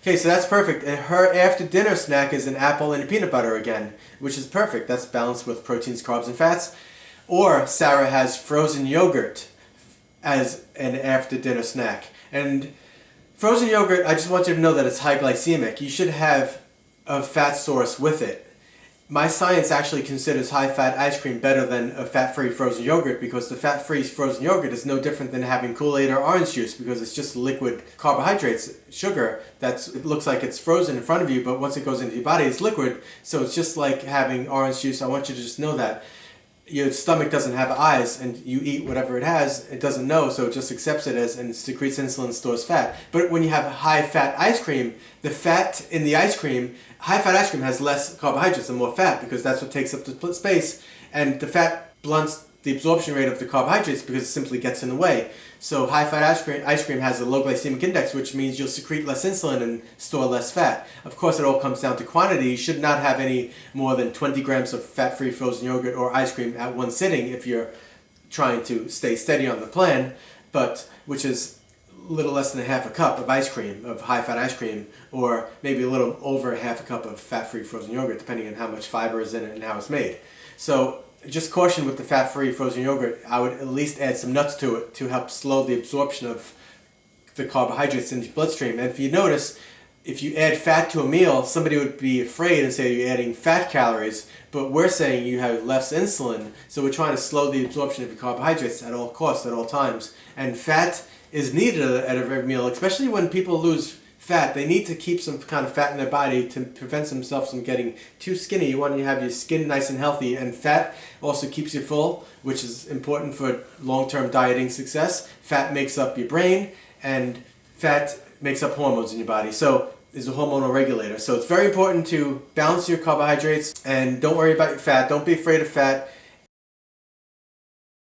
Okay, so that's perfect. And her after dinner snack is an apple and a peanut butter again, which is perfect. That's balanced with proteins, carbs, and fats. Or Sarah has frozen yogurt as an after dinner snack. And frozen yogurt, I just want you to know that it's high glycemic. You should have a fat source with it. My science actually considers high-fat ice cream better than a fat-free frozen yogurt because the fat-free frozen yogurt is no different than having Kool-Aid or orange juice because it's just liquid carbohydrates, sugar, it looks like it's frozen in front of you, but once it goes into your body, it's liquid. So it's just like having orange juice. I want you to just know that. Your stomach doesn't have eyes and you eat whatever it has, it doesn't know, so it just accepts it as and secretes insulin, stores fat. But when you have high fat ice cream, the fat in the ice cream, high fat ice cream has less carbohydrates and more fat because that's what takes up the space, and the fat blunts the absorption rate of the carbohydrates because it simply gets in the way. So high fat ice cream has a low glycemic index, which means you'll secrete less insulin and store less fat. Of course, it all comes down to quantity. You should not have any more than 20 grams of fat-free frozen yogurt or ice cream at one sitting if you're trying to stay steady on the plan, but which is a little less than a half a cup of ice cream, of high-fat ice cream, or maybe a little over a half a cup of fat-free frozen yogurt, depending on how much fiber is in it and how it's made. So just caution with the fat-free frozen yogurt. I would at least add some nuts to it to help slow the absorption of the carbohydrates in the bloodstream. And if you notice, if you add fat to a meal, somebody would be afraid and say you're adding fat calories, but we're saying you have less insulin, so we're trying to slow the absorption of your carbohydrates at all costs, at all times. And fat is needed at every meal, especially when people lose fat. They need to keep some kind of fat in their body to prevent themselves from getting too skinny. You want to have your skin nice and healthy, and fat also keeps you full, which is important for long-term dieting success. Fat makes up your brain, and fat makes up hormones in your body. So is a hormonal regulator. So it's very important to balance your carbohydrates and don't worry about your fat. Don't be afraid of fat.